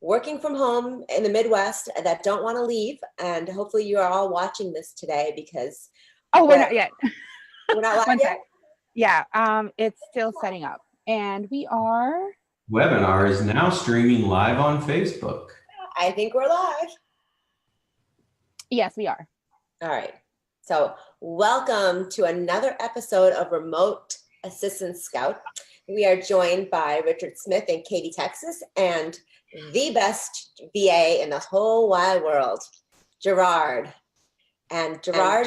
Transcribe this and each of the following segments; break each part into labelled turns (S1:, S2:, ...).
S1: working from home in the Midwest that don't want to leave. And hopefully you are all watching this today because
S2: we're not yet.
S1: We're not live yet?
S2: Yeah, it's still setting up. And we are...
S3: Webinar is now streaming live on Facebook.
S1: I think we're live.
S2: Yes, we are.
S1: All right. So welcome to another episode of Remote Assistant Scout. We are joined by Richard Smith in Katy, Texas, and the best VA in the whole wide world, Gerard. And Gerard,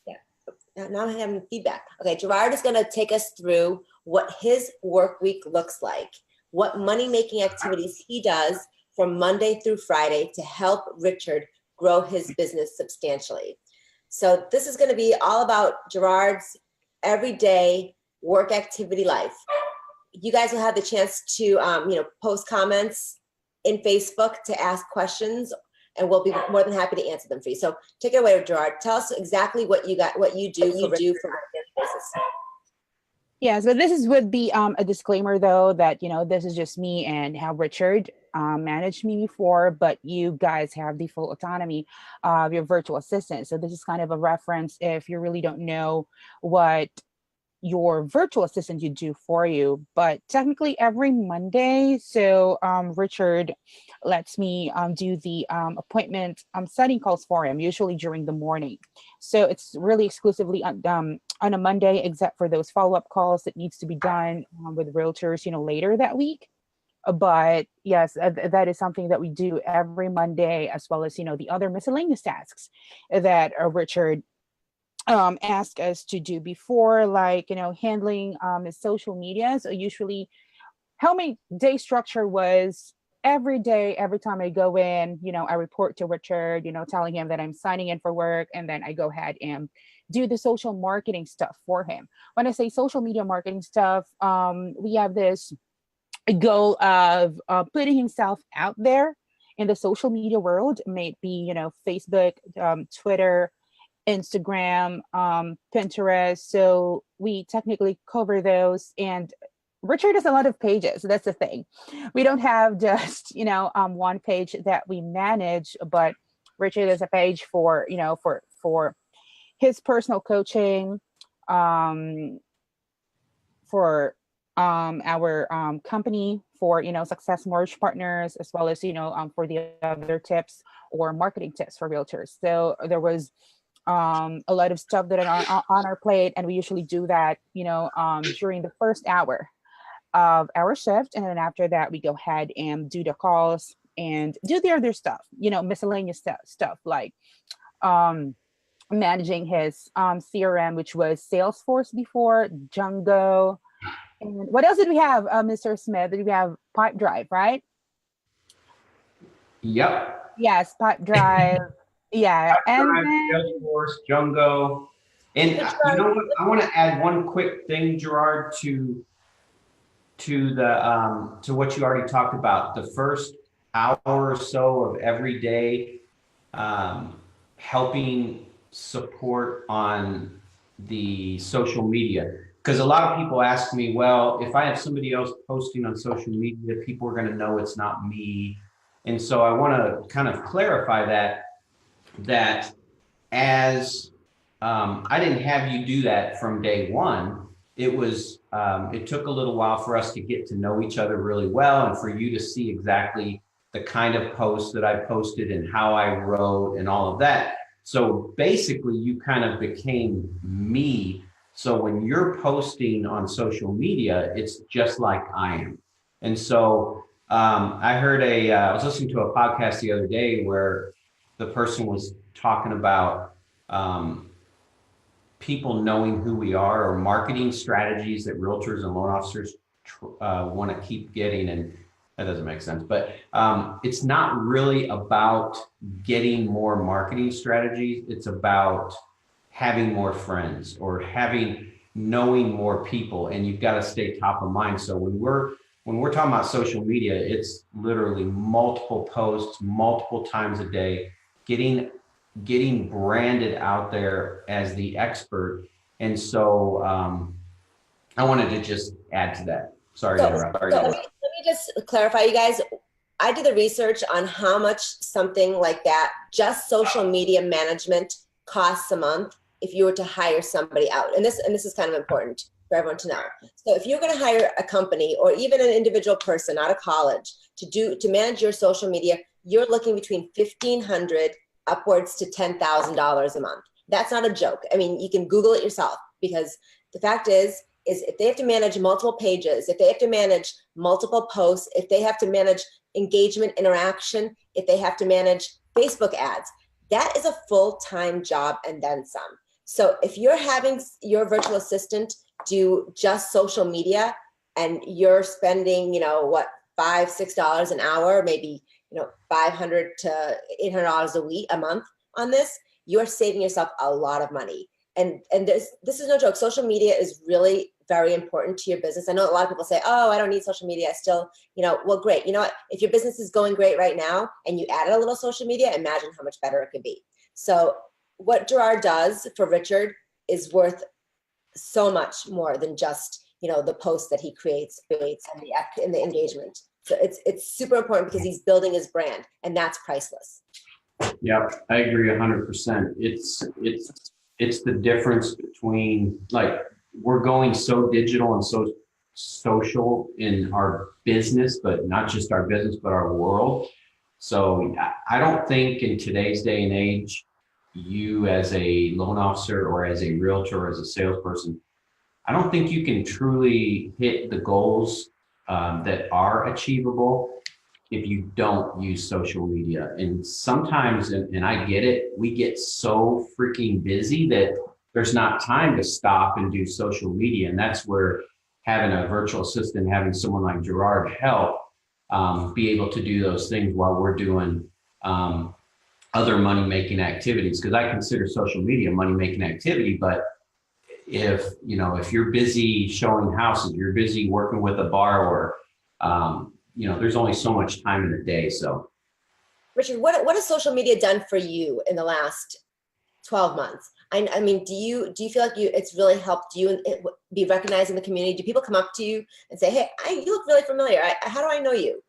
S1: yeah, now I'm having feedback. Okay, Gerard is going to take us through what his work week looks like, what money-making activities he does from Monday through Friday to help Richard grow his business substantially. So this is going to be all about Gerard's everyday work activity life. You guys will have the chance to post comments in Facebook to ask questions, and we'll be more than happy to answer them for you. So take it away, Gerard. Tell us exactly what you do for business.
S2: Yeah, so this would be a disclaimer though, that this is just me and how Richard managed me before, but you guys have the full autonomy of your virtual assistant. So this is kind of a reference if you really don't know what your virtual assistant you do for you. But technically every Monday, so Richard lets me do the appointment setting calls for him, usually during the morning. So it's really exclusively on a Monday, except for those follow-up calls that needs to be done with realtors later that week. But yes, that is something that we do every Monday, as well as the other miscellaneous tasks that Richard ask us to do before, like handling his social media. So usually how my day structure was every day, every time I go in, I report to Richard, telling him that I'm signing in for work, and then I go ahead and do the social marketing stuff for him. When I say social media marketing stuff, we have this goal of putting himself out there in the social media world, may it be Facebook, Twitter, Instagram, Pinterest. So we technically cover those, and Richard has a lot of pages. So that's the thing. We don't have just one page that we manage, but Richard has a page for for his personal coaching, for our company, for Success Mortgage Partners, as well as for the other tips or marketing tips for realtors. So there was a lot of stuff that are on our plate, and we usually do that during the first hour of our shift, and then after that we go ahead and do the calls and do the other stuff, miscellaneous stuff like managing his CRM, which was Salesforce before, Django. And what else did we have, Mr. Smith? Did we have Pipedrive, right?
S3: Yep.
S2: Yes, Pipedrive. Yeah, and
S3: Salesforce, Django, and you know what? I want to add one quick thing, Gerard, to what you already talked about. The first hour or so of every day, helping support on the social media, because a lot of people ask me, well, if I have somebody else posting on social media, people are going to know it's not me, and so I want to kind of clarify that as I didn't have you do that from day one. It took a little while for us to get to know each other really well, and for you to see exactly the kind of posts that I posted and how I wrote and all of that. So basically you kind of became me. So when you're posting on social media, it's just like I am. And so I heard I was listening to a podcast the other day where the person was talking about people knowing who we are, or marketing strategies that realtors and loan officers want to keep getting. And that doesn't make sense, but it's not really about getting more marketing strategies. It's about having more friends or knowing more people, and you've got to stay top of mind. So when we're talking about social media, it's literally multiple posts, multiple times a day, getting branded out there as the expert. And so I wanted to just add to that. Sorry to interrupt.
S1: Let me just clarify, you guys. I did the research on how much something like that, just social media management, costs a month if you were to hire somebody out. And this is kind of important for everyone to know. So if you're going to hire a company or even an individual person out of college to manage your social media, you're looking between $1,500 upwards to $10,000 a month. That's not a joke. I mean, you can Google it yourself, because the fact is if they have to manage multiple pages, if they have to manage multiple posts, if they have to manage engagement, interaction, if they have to manage Facebook ads, that is a full-time job and then some. So if you're having your virtual assistant do just social media and you're spending, $5, $6 an hour, maybe, $500 to $800 a month on this, you're saving yourself a lot of money. And this is no joke. Social media is really very important to your business. I know a lot of people say, oh, I don't need social media. I still, well, great. You know what? If your business is going great right now and you added a little social media, imagine how much better it could be. So what Gerard does for Richard is worth so much more than just, the post that he creates and the engagement. So it's super important because he's building his brand, and that's priceless.
S3: Yeah, I agree 100%. It's the difference between, like, we're going so digital and so social in our business, but not just our business, but our world. So I don't think in today's day and age, you as a loan officer or as a realtor or as a salesperson, I don't think you can truly hit the goals that are achievable if you don't use social media. And sometimes, and I get it, we get so freaking busy that there's not time to stop and do social media. And that's where having a virtual assistant, having someone like Gerard help be able to do those things while we're doing other money-making activities. Because I consider social media a money-making activity, but if you're busy showing houses, you're busy working with a borrower, there's only so much time in the day. So,
S1: Richard, what has social media done for you in the last 12 months? I mean, do you feel like it's really helped you be recognized in the community? Do people come up to you and say, hey, you look really familiar. How do I know you?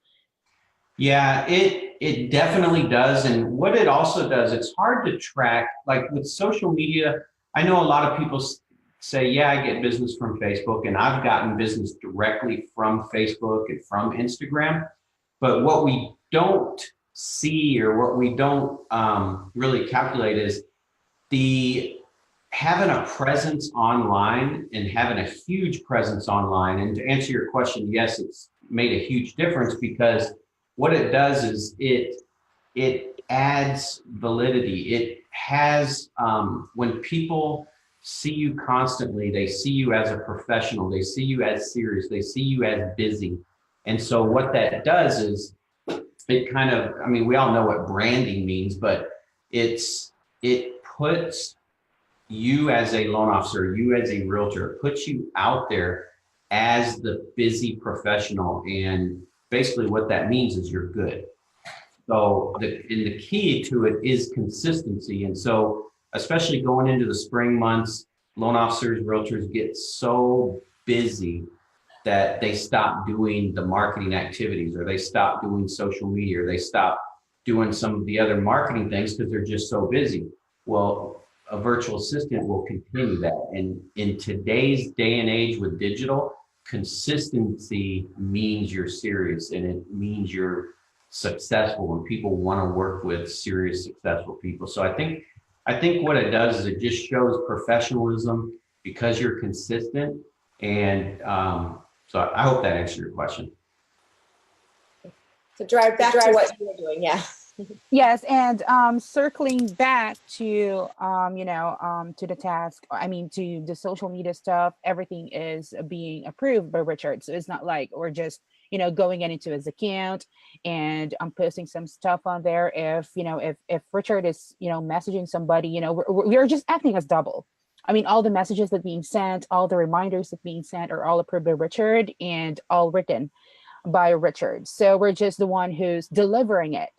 S3: Yeah, it definitely does. And what it also does, it's hard to track. Like with social media, I know a lot of people say, yeah, I get business from Facebook, and I've gotten business directly from Facebook and from Instagram. But what we don't see, or what we don't really calculate, is having a presence online and having a huge presence online. And to answer your question, yes, it's made a huge difference, because what it does is it adds validity. It has, when people see you constantly, they see you as a professional, they see you as serious, they see you as busy. And so what that does is it kind of, I mean, we all know what branding means, but it puts you as a loan officer, you as a realtor, puts you out there as the busy professional. And basically what that means is you're good. So the key to it is consistency. And so especially going into the spring months, loan officers, realtors get so busy that they stop doing the marketing activities, or they stop doing social media, or they stop doing some of the other marketing things because they're just so busy. Well, a virtual assistant will continue that. And in today's day and age with digital, consistency means you're serious, and it means you're successful, and people want to work with serious, successful people. So I think what it does is it just shows professionalism because you're consistent. And so I hope that answered your question.
S1: So Gerard, back to what you were doing. Yeah.
S2: Yes, and circling back to to the task, I mean, to the social media stuff, everything is being approved by Richard. So it's not like we're just going into his account and I'm posting some stuff on there. If Richard is messaging somebody, we're just acting as double. I mean, all the messages that being sent, all the reminders that being sent are all approved by Richard and all written by Richard. So we're just the one who's delivering it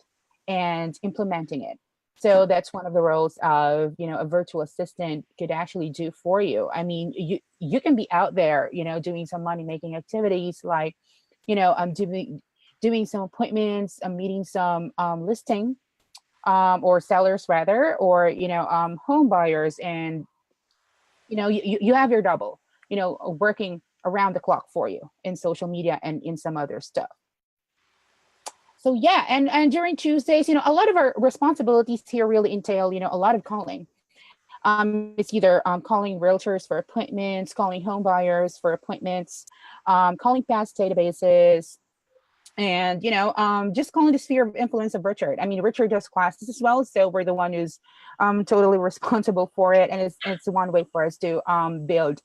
S2: and implementing it. So that's one of the roles of a virtual assistant could actually do for you. I mean, you can be out there doing some money making activities, like I'm doing some appointments, meeting some listing or sellers rather, or home buyers, and you have your double, working around the clock for you in social media and in some other stuff. So yeah, and during Tuesdays, a lot of our responsibilities here really entail, a lot of calling. It's either calling realtors for appointments, calling home buyers for appointments, calling past databases, and just calling the sphere of influence of Richard. I mean, Richard does classes as well, so we're the one who's totally responsible for it, and it's one way for us to build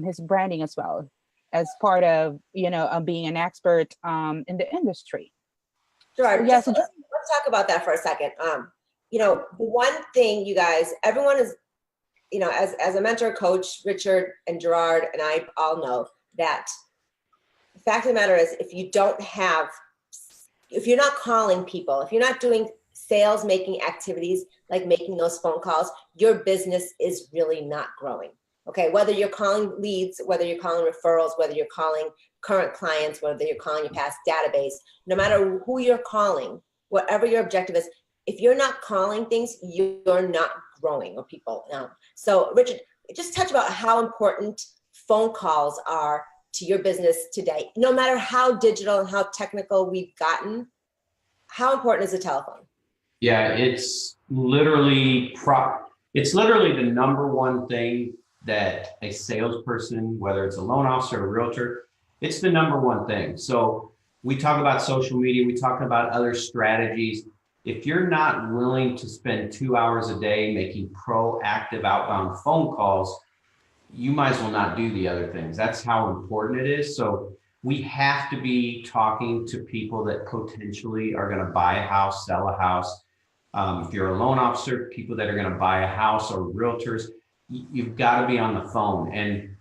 S2: his branding as well, as part of being an expert in the industry.
S1: Gerard, let's talk about that for a second. The one thing, you guys, everyone is, as a mentor, coach, Richard and Gerard and I all know that the fact of the matter is, if you're not calling people, if you're not doing sales making activities like making those phone calls, your business is really not growing. Okay, whether you're calling leads, whether you're calling referrals, whether you're calling current clients, whether you're calling your past database, no matter who you're calling, whatever your objective is, if you're not calling things, you're not growing, or people. So Richard, just touch about how important phone calls are to your business today. No matter how digital and how technical we've gotten, how important is the telephone?
S3: Yeah, it's literally the number one thing that a salesperson, whether it's a loan officer or a realtor, it's the number one thing. So we talk about social media, we talk about other strategies. If you're not willing to spend 2 hours a day making proactive outbound phone calls, you might as well not do the other things. That's how important it is. So we have to be talking to people that potentially are going to buy a house, sell a house. If you're a loan officer, people that are going to buy a house, or realtors, you've got to be on the phone. And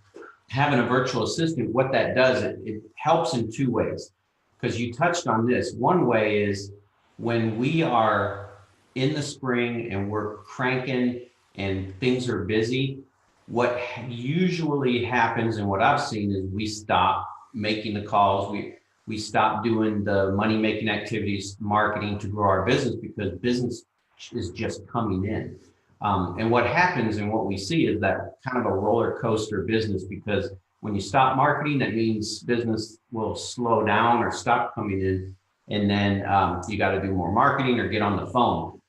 S3: having a virtual assistant, what that does, it helps in two ways. Because you touched on this. One way is when we are in the spring and we're cranking and things are busy, what usually happens and what I've seen is we stop making the calls. We stop doing the money making activities, marketing to grow our business, because business is just coming in. And what happens and what we see is that kind of a roller coaster business, because when you stop marketing, that means business will slow down or stop coming in. And then you got to do more marketing or get on the phone.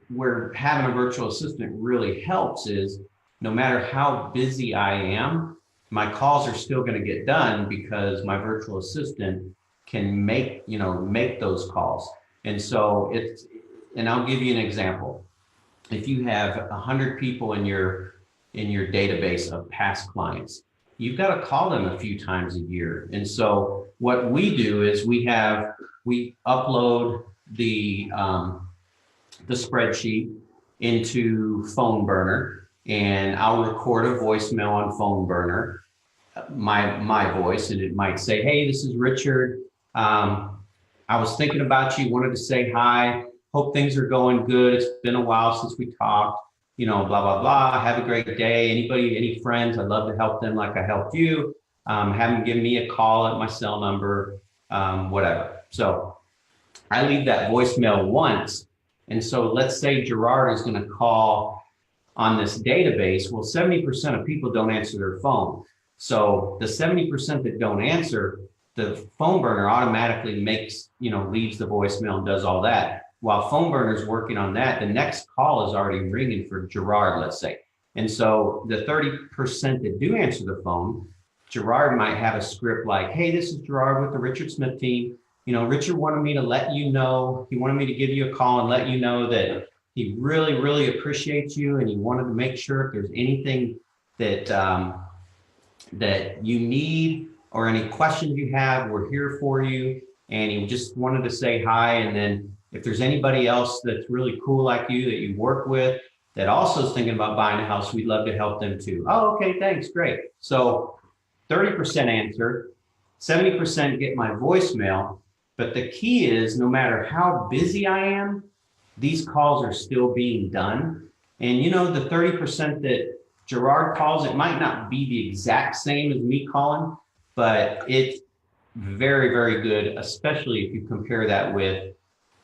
S3: Where having a virtual assistant really helps is, no matter how busy I am, my calls are still going to get done, because my virtual assistant can make those calls. And so and I'll give you an example. If you have 100 people in your database of past clients, you've got to call them a few times a year. And so what we do is we upload the spreadsheet into Phone Burner, and I'll record a voicemail on Phone Burner, my voice, and it might say, "Hey, this is Richard. I was thinking about you, wanted to say hi. Hope things are going good. It's been a while since we talked. Blah, blah, blah. Have a great day. Any friends, I'd love to help them like I helped you. Have them give me a call at my cell number, whatever." So I leave that voicemail once. And so let's say Gerard is going to call on this database. Well, 70% of people don't answer their phone. So the 70% that don't answer, the Phone Burner automatically leaves the voicemail and does all that. While Phone Burner is working on that, the next call is already ringing for Gerard, let's say. And so the 30% that do answer the phone, Gerard might have a script like, "Hey, this is Gerard with the Richard Smith team. Richard wanted me to let you know, he wanted me to give you a call and let you know that he really, really appreciates you, and he wanted to make sure if there's anything that that you need or any questions you have, we're here for you. And he just wanted to say hi. And then if there's anybody else that's really cool like you that you work with that also is thinking about buying a house, we'd love to help them too." "Oh, okay, thanks, great." So 30% answer, 70% get my voicemail. But the key is, no matter how busy I am, these calls are still being done. And the 30% that Gerard calls, it might not be the exact same as me calling, but very, very good, especially if you compare that with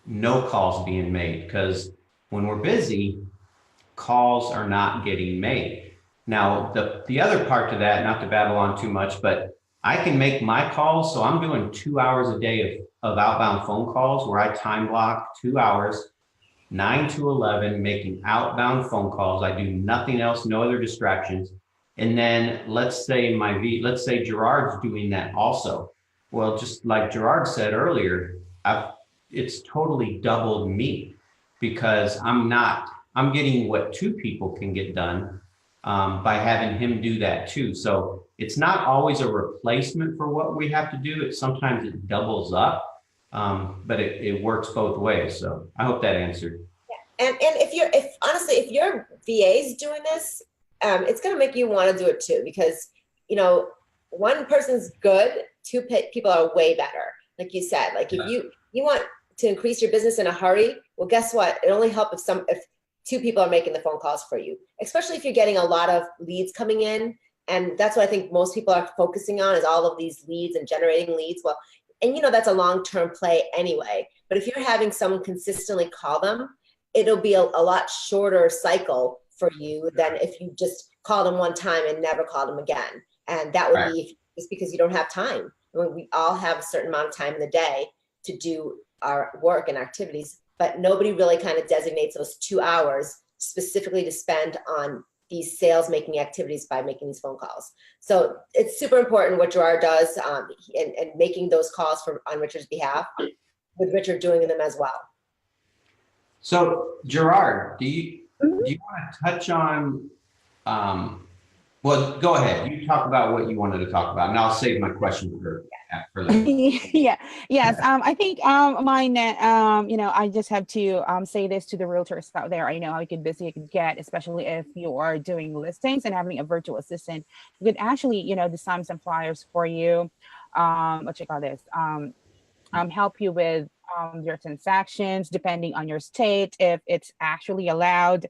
S3: no calls being made. Because when we're busy, calls are not getting made. Now, the other part to that, not to babble on too much, but I can make my calls. So I'm doing 2 hours a day of outbound phone calls where I time block 2 hours, 9 to 11, making outbound phone calls. I do nothing else, no other distractions. And then let's say let's say Gerard's doing that also. Well, just like Gerard said earlier, it's totally doubled me because I'm getting what two people can get done by having him do that too. So it's not always a replacement for what we have to do. Sometimes it doubles up, but it works both ways. So I hope that answered.
S1: And if your VA is doing this, it's going to make you want to do it too, because, you know, one person's good, two people are way better. Like you said, like if you want to increase your business in a hurry, well, guess what? It only helps if two people are making the phone calls for you, especially if you're getting a lot of leads coming in. And that's what I think most people are focusing on, is all of these leads and generating leads. Well, and you know, that's a long-term play anyway. But if you're having someone consistently call them, it'll be a lot shorter cycle for you than if you just call them one time and never call them again. And that would be just because you don't have time. I mean, we all have a certain amount of time in the day to do our work and activities, but nobody really kind of designates those 2 hours specifically to spend on these sales making activities by making these phone calls. So it's super important what Gerard does and making those calls on Richard's behalf, with Richard doing them as well.
S3: So Gerard, do you want to touch on, well, go ahead. You talk about what you wanted to talk about, and I'll save my question for
S2: later. Yes. I think mine, you know, I just have to say this to the realtors out there. I know how busy it can get, especially if you are doing listings and having a virtual assistant who could actually, you know, design some flyers for you. What you call this? Help you with your transactions, depending on your state, if it's actually allowed,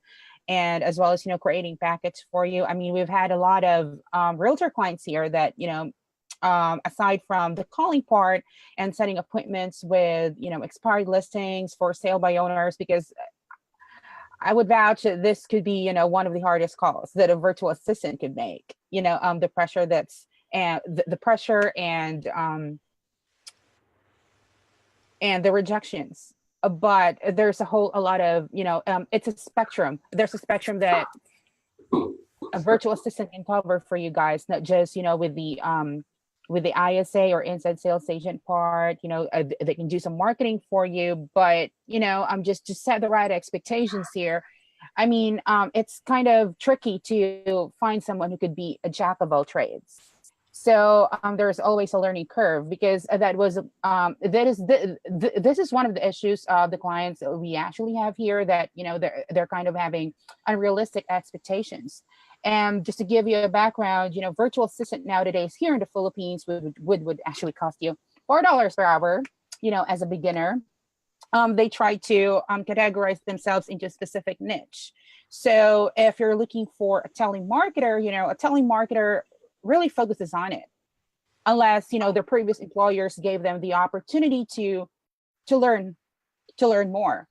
S2: and as well as, you know, creating packets for you. I mean, we've had a lot of realtor clients here that, you know, aside from the calling part and setting appointments with, you know, expired listings for sale by owners, because I would vouch that this could be, you know, one of the hardest calls that a virtual assistant could make. You know, the pressure the pressure and the rejections. But there's a lot of, you know, it's a spectrum. There's a spectrum that a virtual assistant can cover for you guys, not just, you know, with the ISA or inside sales agent part. You know, they can do some marketing for you, but, you know, just to set the right expectations here. I mean, it's kind of tricky to find someone who could be a jack of all trades. So there's always a learning curve, because this is one of the issues of the clients that we actually have here, that, you know, they're kind of having unrealistic expectations. And just to give you a background, you know, virtual assistant nowadays here in the Philippines would actually cost you $4 per hour, you know, as a beginner. They try to categorize themselves into a specific niche. So if you're looking for a telemarketer, you know, a telemarketer really focuses on it, unless, you know, their previous employers gave them the opportunity to learn more.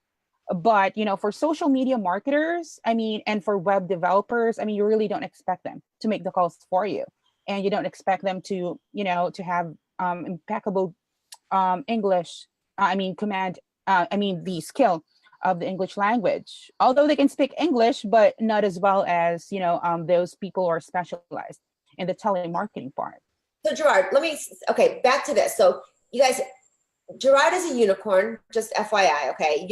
S2: But, you know, for social media marketers, I mean, and for web developers, I mean, you really don't expect them to make the calls for you, and you don't expect them to, you know, to have impeccable English. The skill of the English language, although they can speak English, but not as well as, you know, those people who are specialized in the telemarketing part.
S1: So Gerard, back to this. So you guys, Gerard is a unicorn, just FYI, okay?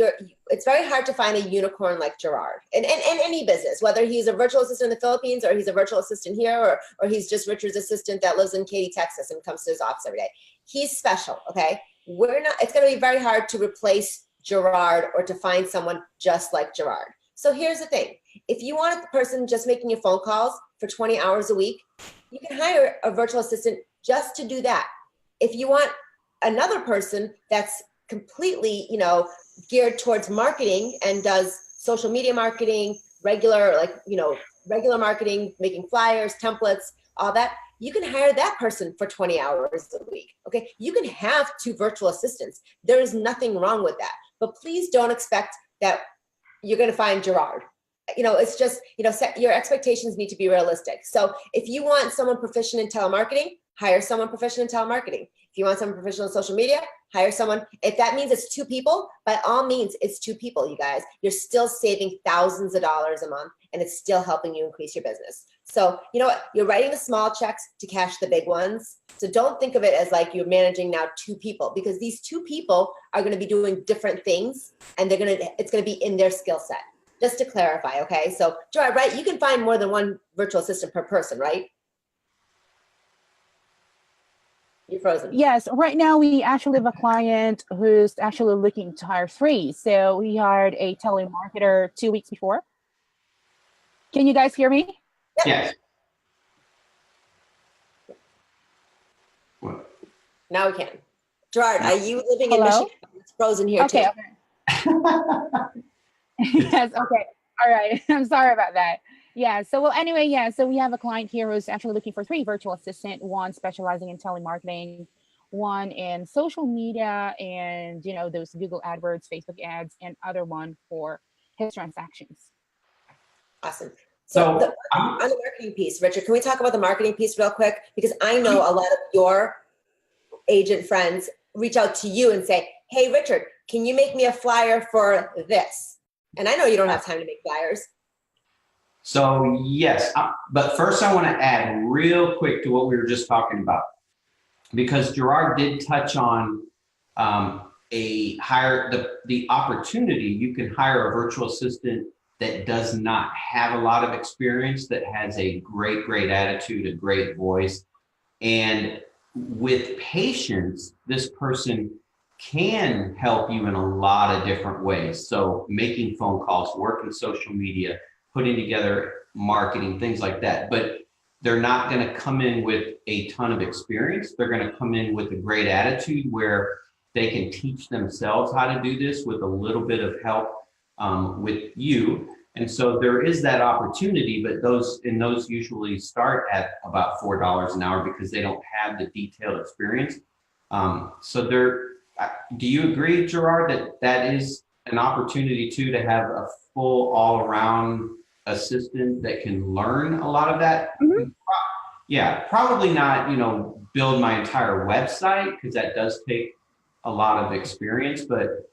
S1: It's very hard to find a unicorn like Gerard in any business, whether he's a virtual assistant in the Philippines, or he's a virtual assistant here, or he's just Richard's assistant that lives in Katy, Texas, and comes to his office every day. He's special, okay? It's gonna be very hard to replace Gerard or to find someone just like Gerard. So here's the thing. If you want a person just making your phone calls for 20 hours a week, you can hire a virtual assistant just to do that. If you want another person that's completely, you know, geared towards marketing and does social media marketing, regular marketing, making flyers, templates, all that, you can hire that person for 20 hours a week. Okay. You can have 2 virtual assistants. There is nothing wrong with that. But please don't expect that you're going to find Gerard. It's just, your expectations need to be realistic. So if you want someone proficient in telemarketing, hire someone proficient in telemarketing. If you want someone proficient in social media, hire someone. If that means it's 2 people, by all means, it's 2 people, you guys. You're still saving thousands of dollars a month, and it's still helping you increase your business. So you know what? You're writing the small checks to cash the big ones. So don't think of it as like you're managing now 2 people, because these 2 people are going to be doing different things, and it's going to be in their skill set. Just to clarify, okay? So Gerard, right? You can find more than 1 virtual assistant per person, right? You're frozen.
S2: Yes, right now we actually have a client who's actually looking to hire 3. So we hired a telemarketer 2 weeks before. Can you guys hear me?
S3: Yes.
S1: Now we can. Gerard, are you living in
S2: Hello?
S1: Michigan? It's frozen here
S2: Okay.
S1: too.
S2: Yes. Okay. All right. I'm sorry about that. Yeah. So, well, anyway, yeah. So we have a client here who's actually looking for 3 virtual assistant, 1 specializing in telemarketing, 1 in social media and, those Google AdWords, Facebook ads, and other 1 for his transactions.
S1: Awesome.
S3: So
S1: On the marketing piece, Richard, can we talk about the marketing piece real quick? Because I know a lot of your agent friends reach out to you and say, hey, Richard, can you make me a flyer for this? And I know you don't have time to make flyers.
S3: So yes, but first I want to add real quick to what we were just talking about, because Gerard did touch on the opportunity. You can hire a virtual assistant that does not have a lot of experience, that has a great attitude, a great voice. And with patience, this person can help you in a lot of different ways. So making phone calls, working social media, putting together marketing, things like that. But they're not going to come in with a ton of experience. They're going to come in with a great attitude where they can teach themselves how to do this with a little bit of help with you. And so there is that opportunity, but those usually start at about $4 an hour because they don't have the detailed experience. Do you agree, Gerard, that is an opportunity too, to have a full all-around assistant that can learn a lot of that?
S2: Mm-hmm.
S3: Yeah, probably not, build my entire website, because that does take a lot of experience, but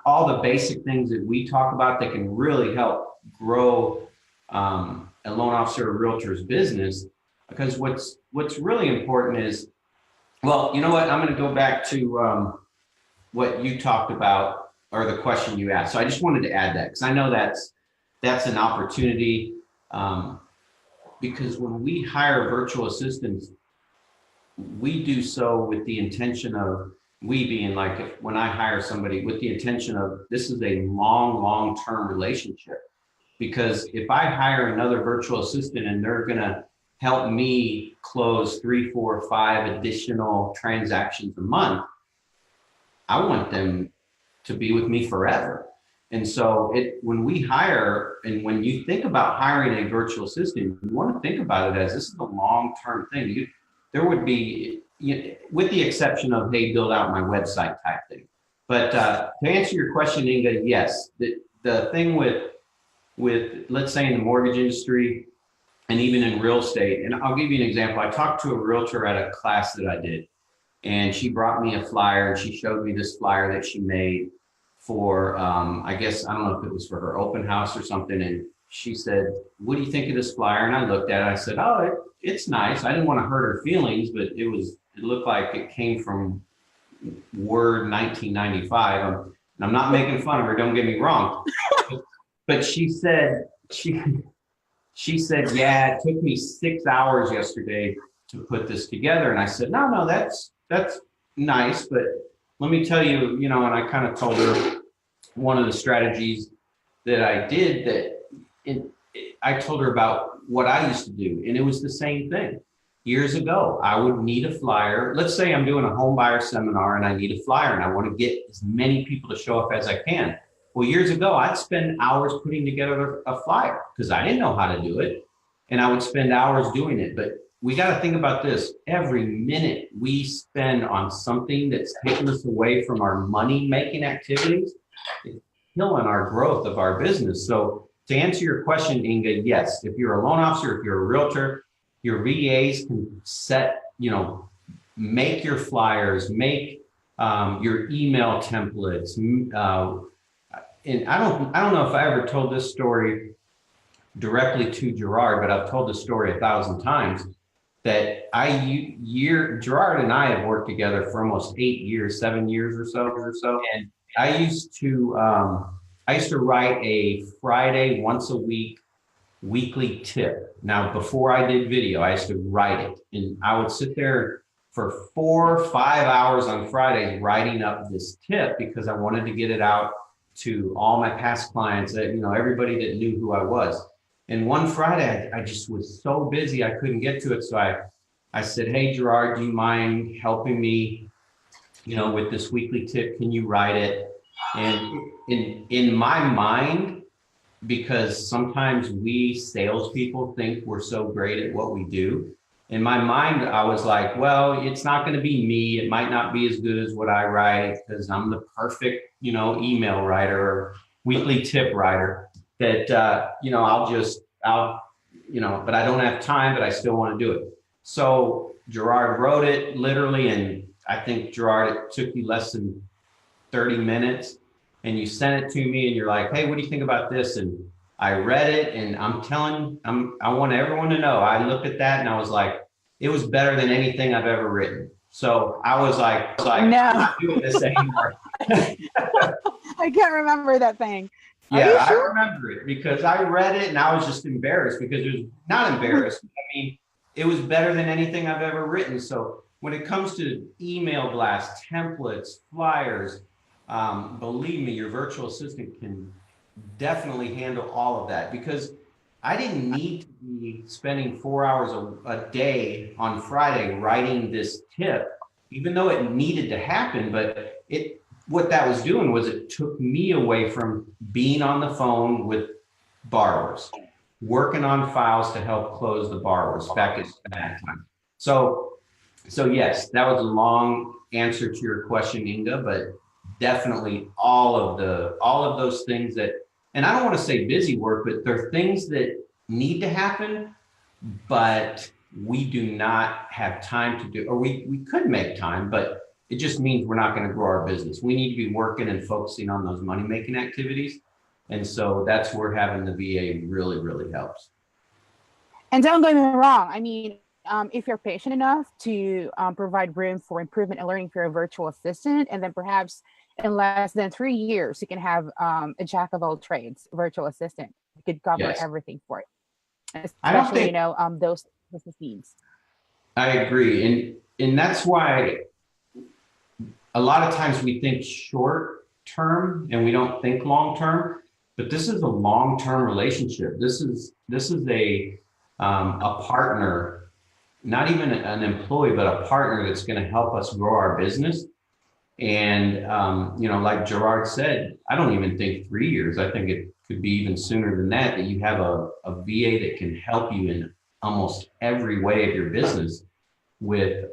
S3: all the basic things that we talk about that can really help grow a loan officer or realtor's business. Because what's really important is, well, you know what, I'm going to go back to what you talked about, or the question you asked. So I just wanted to add that, because I know that's an opportunity, because when we hire virtual assistants, we do so with the intention of, we being like, when I hire somebody, with the intention of, this is a long-term relationship. Because if I hire another virtual assistant and they're going to help me close 3, 4, 5 additional transactions a month, I want them to be with me forever. And so when we hire, and when you think about hiring a virtual assistant, you want to think about it as, this is a long-term thing. There would be, with the exception of, hey, build out my website type thing. But to answer your question, Inga, yes, the thing with, let's say in the mortgage industry and even in real estate, and I'll give you an example. I talked to a realtor at a class that I did, and she brought me a flyer, and she showed me this flyer that she made for, I guess, I don't know if it was for her open house or something. And she said, what do you think of this flyer? And I looked at it, I said, oh, it's nice. I didn't want to hurt her feelings, but it looked like it came from Word 1995. And I'm not making fun of her, don't get me wrong. But she said, yeah, it took me 6 hours yesterday to put this together. And I said, no, that's nice. But let me tell you, and I kind of told her one of the strategies that I did, I told her about what I used to do. And it was the same thing. Years ago, I would need a flyer. Let's say I'm doing a home buyer seminar and I need a flyer and I want to get as many people to show up as I can. Well, years ago, I'd spend hours putting together a flyer because I didn't know how to do it. And I would spend hours doing it. But we got to think about this. Every minute we spend on something that's taking us away from our money-making activities, it's killing our growth of our business. So to answer your question, Inga, yes, if you're a loan officer, if you're a realtor, your VAs can set, make your flyers, make your email templates. And I don't know if I ever told this story directly to Gerard, but I've told the story 1,000 times that Gerard and I have worked together for almost 8 years, 7 years or so. And I used to write a Friday once a week weekly tip. Now, before I did video, I used to write it, and I would sit there for 4 or 5 hours on Fridays writing up this tip because I wanted to get it out to all my past clients, that everybody that knew who I was. And one Friday, I just was so busy I couldn't get to it. So I said, "Hey, Gerard, do you mind helping me, with this weekly tip? Can you write it?" And in my mind, because sometimes we salespeople think we're so great at what we do, in my mind, I was like, well, it's not going to be me. It might not be as good as what I write because I'm the perfect, email writer or weekly tip writer that, but I don't have time, but I still want to do it. So Gerard wrote it literally, and I think, Gerard, it took you less than 30 minutes, and you sent it to me, and you're like, "Hey, what do you think about this?" And I read it, and I want everyone to know, I looked at that and I was like, it was better than anything I've ever written. So I was like,
S2: No.
S3: I'm not doing this anymore.
S2: I can't remember that thing.
S3: Yeah, sure? I remember it because I read it and I was just embarrassed, because it was not embarrassed. I mean, it was better than anything I've ever written. So when it comes to email blasts, templates, flyers, believe me, your virtual assistant can definitely handle all of that, because I didn't need to be spending 4 hours a day on Friday writing this tip, even though it needed to happen. But what that was doing was it took me away from being on the phone with borrowers, working on files to help close the borrowers back at that time. So yes, that was a long answer to your question, Inga, but definitely all of those things that, and I don't want to say busy work, but they're things that need to happen, but we do not have time to do, or we could make time, but it just means we're not going to grow our business. We need to be working and focusing on those money-making activities. And so that's where having the VA really, really helps.
S2: And don't get me wrong. I mean, if you're patient enough to provide room for improvement and learning for a virtual assistant, and then perhaps in less than 3 years, you can have a jack of all trades virtual assistant. You could cover everything for it, especially those business needs. I
S3: agree, and that's why a lot of times we think short term and we don't think long term. But this is a long term relationship. This is a partner, not even an employee, but a partner that's going to help us grow our business. And, like Gerard said, I don't even think 3 years. I think it could be even sooner than that you have a VA that can help you in almost every way of your business with,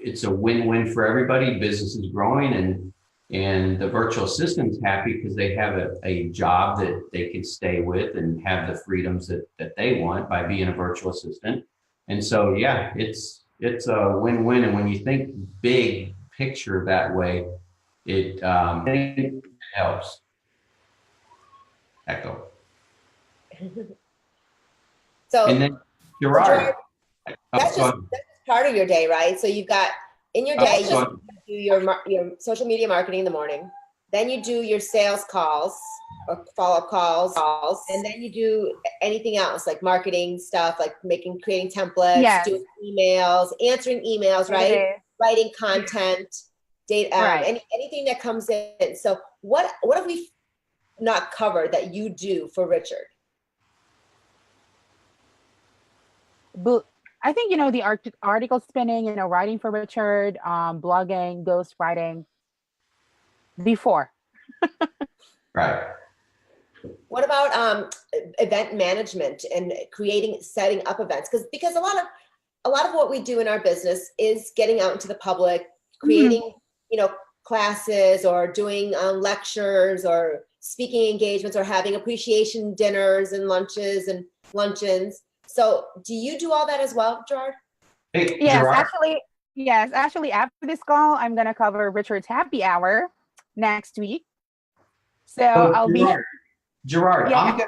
S3: it's a win-win for everybody. Business is growing, and the virtual assistant's happy because they have a job that they can stay with and have the freedoms that they want by being a virtual assistant. And so, yeah, it's a win-win. And when you think big picture that way, it helps. Echo.
S1: So,
S3: and then Gerard,
S1: that's part of your day, right? So you've got in your day, you do your social media marketing in the morning, then you do your sales calls or follow-up calls, and then you do anything else like marketing stuff, like creating templates, doing emails, answering emails, right? Writing content, data, anything that comes in. So what have we not covered that you do for Richard?
S2: But I think, the article spinning, writing for Richard, blogging, ghost writing before.
S3: Right.
S1: What about event management and setting up events? Because a lot of what we do in our business is getting out into the public, creating, classes or doing lectures or speaking engagements or having appreciation dinners and lunches and luncheons. So do you do all that as well, Gerard?
S3: Hey,
S2: Yes,
S3: Gerard.
S2: actually, after this call, I'm gonna cover Richard's happy hour next week. So I'll be
S3: Gerard,
S2: yeah.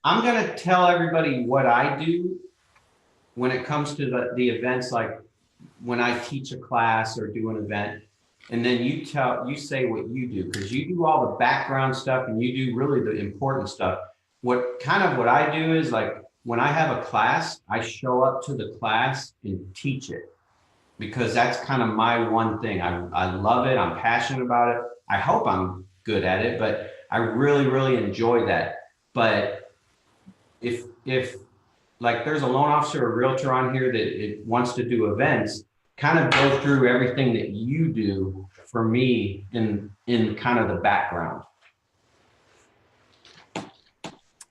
S3: I'm gonna tell everybody what I do when it comes to the events, like when I teach a class or do an event, and then you say what you do, because you do all the background stuff and you do really the important stuff. What I do is, like, when I have a class, I show up to the class and teach it, because that's kind of my one thing. I love it. I'm passionate about it. I hope I'm good at it, but I really, really enjoy that. But if like there's a loan officer or realtor on here that it wants to do events, kind of go through everything that you do for me in kind of the background.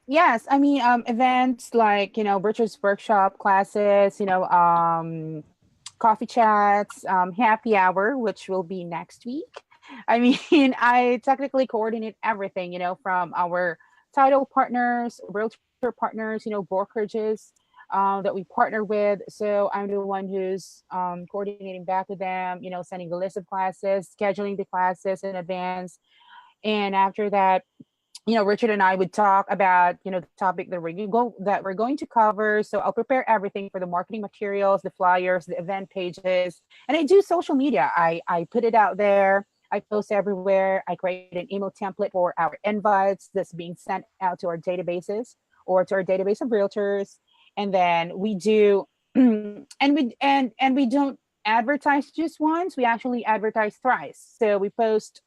S2: Yes, I mean, events like, Richard's workshop classes, coffee chats, happy hour, which will be next week. I mean, I technically coordinate everything, from our title partners, realtor partners, brokerages that we partner with. So I'm the one who's coordinating back with them, sending the list of classes, scheduling the classes in advance. And after that, Richard and I would talk about, the topic that we're going to cover. So I'll prepare everything for the marketing materials, the flyers, the event pages, and I do social media. I put it out there. I post everywhere. I create an email template for our invites that's being sent out to our databases or to our database of realtors. And then we do, and we don't advertise just once. We actually advertise thrice. So we post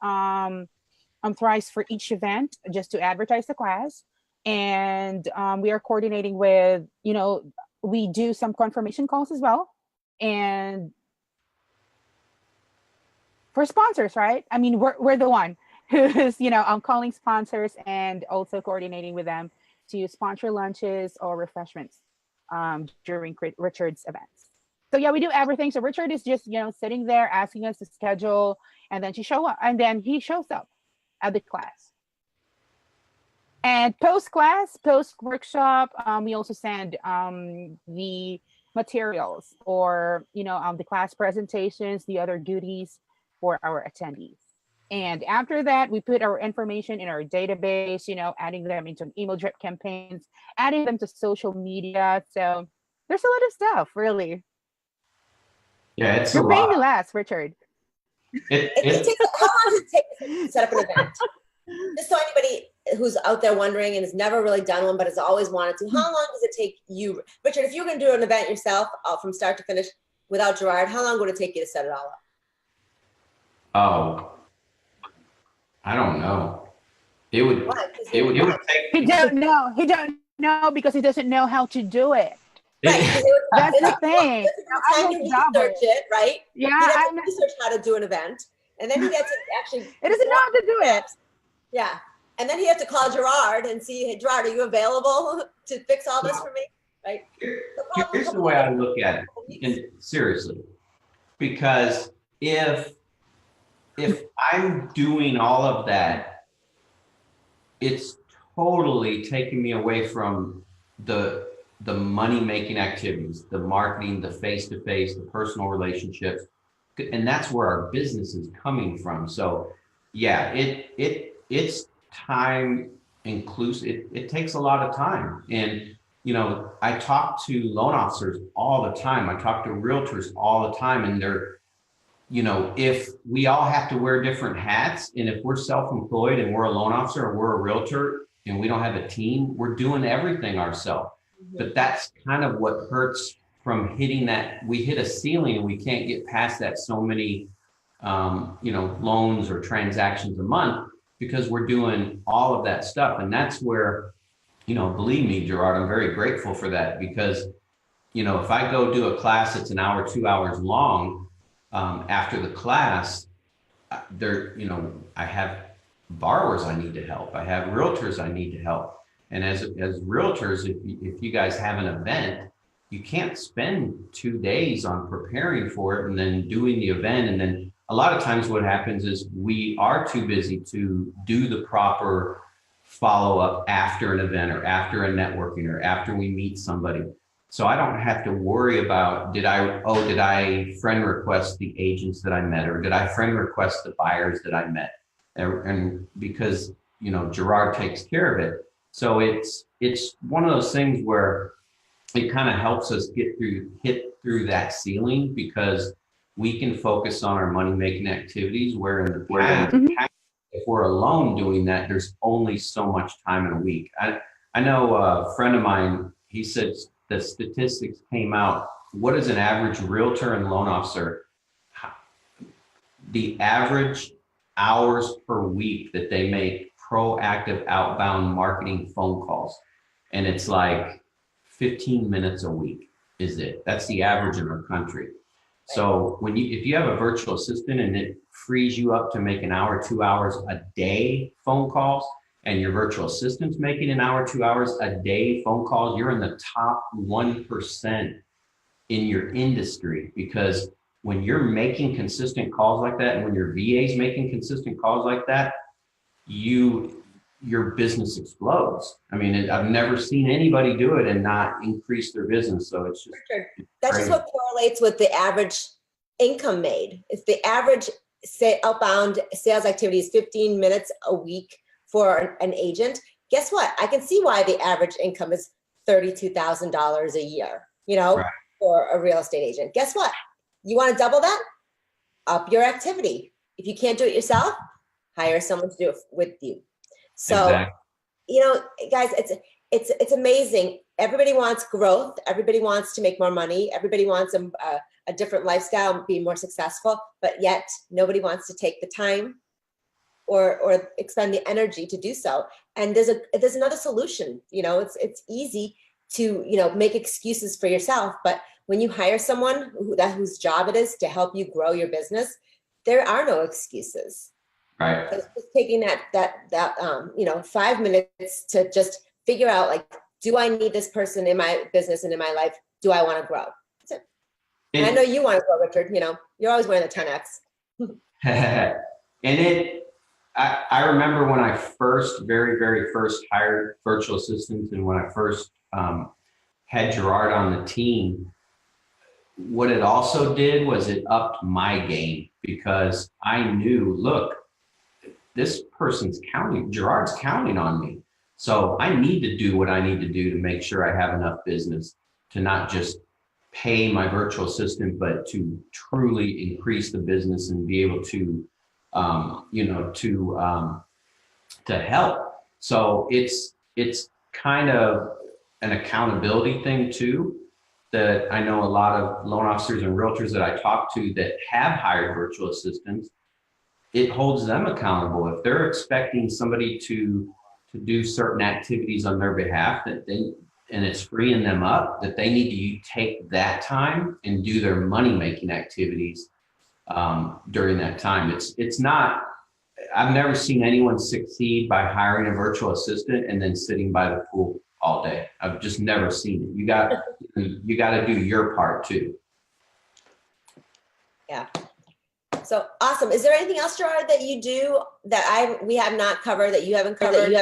S2: thrice for each event just to advertise the class. And we are coordinating with, we do some confirmation calls as well. And for sponsors, right? I mean, we're the one who's, I'm calling sponsors and also coordinating with them to sponsor lunches or refreshments during Richard's events. So yeah, we do everything. So Richard is just, sitting there asking us to schedule, and then he shows up at the class. And post workshop, we also send the materials or the class presentations, the other duties for our attendees. And after that, we put our information in our database, adding them into email drip campaigns, adding them to social media. So there's a lot of stuff, really.
S3: Yeah, it's
S2: You're
S3: a
S2: paying
S3: lot.
S2: me last, Richard.
S1: How long does it take to set up an event? Just so anybody who's out there wondering and has never really done one but has always wanted to, how long does it take you, Richard, if you're going to do an event yourself from start to finish without Gerard, how long would it take you to set it all up?
S3: Oh, I don't know. It would take.
S2: He don't know because he doesn't know how to do it.
S1: Right.
S2: That's the thing.
S1: Time to research it, right?
S2: Yeah,
S1: I research how to do an event, and then he gets to actually.
S2: It doesn't know how to do it.
S1: Yeah, and then he has to call Gerard and see, hey, Gerard, are you available to fix all this for me? Right.
S3: Here's the way I look at it, and seriously, because if I'm doing all of that, it's totally taking me away from the money-making activities, the marketing, the face-to-face, the personal relationships, and that's where our business is coming from. So yeah, it's time inclusive. It takes a lot of time. And I talk to loan officers all the time. I talk to realtors all the time, and they're, if we all have to wear different hats, and if we're self-employed and we're a loan officer or we're a realtor and we don't have a team, we're doing everything ourselves. But that's kind of what hurts from hitting that. We hit a ceiling and we can't get past that so many, loans or transactions a month because we're doing all of that stuff. And that's where, believe me, Gerard, I'm very grateful for that because, if I go do a class that's an hour, 2 hours long, after the class, I have borrowers I need to help. I have realtors I need to help. And as realtors, if you guys have an event, you can't spend 2 days on preparing for it and then doing the event. And then a lot of times what happens is we are too busy to do the proper follow-up after an event or after a networking or after we meet somebody. So I don't have to worry about, did I friend request the agents that I met, or did I friend request the buyers that I met? And because, you know, Gerard takes care of it. So it's one of those things where it kind of helps us hit through that ceiling, because we can focus on our money making activities, where in the past, if we're alone doing that, there's only so much time in a week. I know a friend of mine, he said the statistics came out. What is an average realtor and loan officer? The average hours per week that they make proactive outbound marketing phone calls. And it's like 15 minutes a week is it. That's the average in our country. So if you have a virtual assistant and it frees you up to make an hour, 2 hours a day phone calls, and your virtual assistant's making an hour, 2 hours a day phone calls, you're in the top 1% in your industry. Because when you're making consistent calls like that, and when your VA's making consistent calls like that, your business explodes. I mean, I've never seen anybody do it and not increase their business. So it's just,
S1: that's just what correlates with the average income made. If the average outbound sales activity is 15 minutes a week for an agent, guess what? I can see why the average income is $32,000 a year, you know, for a real estate agent. Guess what? You want to double that? Up your activity. If you can't do it yourself, hire someone to do it with you. So, you know, guys, it's amazing. Everybody wants growth. Everybody wants to make more money. Everybody wants a different lifestyle and be more successful, but yet nobody wants to take the time or expend the energy to do so. And there's another solution. You know, it's easy to, you know, make excuses for yourself, but when you hire someone whose job it is to help you grow your business, there are no excuses.
S3: Right.
S1: So just taking that you know, 5 minutes to just figure out, like, do I need this person in my business and in my life? Do I want to grow? That's it. And I know you want to grow, Richard. You know, you're always wearing the 10X.
S3: And I remember when I very, very first hired virtual assistants, and when I first had Gerard on the team, what it also did was it upped my game, because I knew, look, this person's counting, Gerard's counting on me. So I need to do what I need to do to make sure I have enough business to not just pay my virtual assistant, but to truly increase the business and be able to, you know, to help. So it's kind of an accountability thing too, that I know a lot of loan officers and realtors that I talk to that have hired virtual assistants, it holds them accountable. If they're expecting somebody to do certain activities on their behalf, and it's freeing them up, that they need to take that time and do their money-making activities during that time. It's not, I've never seen anyone succeed by hiring a virtual assistant and then sitting by the pool all day. I've just never seen it. You got to do your part too.
S1: Yeah. So awesome. Is there anything else, Gerard, that you do that we have not covered, that you haven't covered?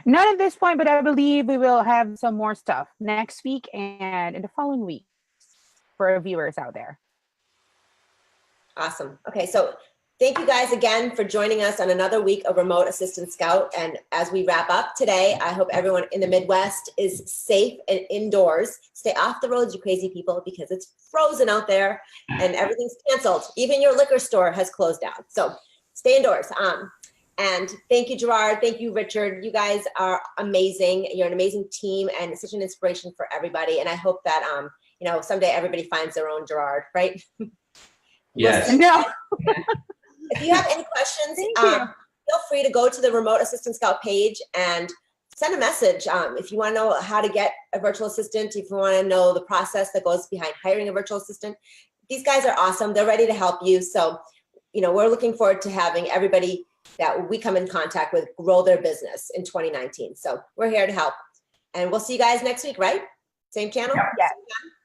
S2: Not at this point, but I believe we will have some more stuff next week and in the following week for our viewers out there.
S1: Awesome. Okay, so thank you guys again for joining us on another week of Remote Assistant Scout. And as we wrap up today, I hope everyone in the Midwest is safe and indoors. Stay off the roads, you crazy people, because it's frozen out there and everything's canceled. Even your liquor store has closed down. So stay indoors. And thank you, Gerard. Thank you, Richard. You guys are amazing. You're an amazing team and such an inspiration for everybody. And I hope that, you know, someday everybody finds their own Gerard, right?
S3: Yes.
S2: No.
S1: If you have any questions, feel free to go to the Remote Assistant Scout page and send a message. If you want to know how to get a virtual assistant, if you want to know the process that goes behind hiring a virtual assistant, these guys are awesome. They're ready to help you. So, you know, we're looking forward to having everybody that we come in contact with grow their business in 2019. So we're here to help. And we'll see you guys next week, right? Same channel?
S3: Yep.
S2: Yeah.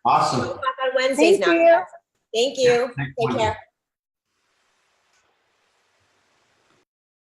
S3: Awesome.
S1: On Wednesdays
S2: Thank
S1: now.
S2: you.
S1: Thank you.
S3: Thanks,
S1: Take
S3: Wendy.
S1: care.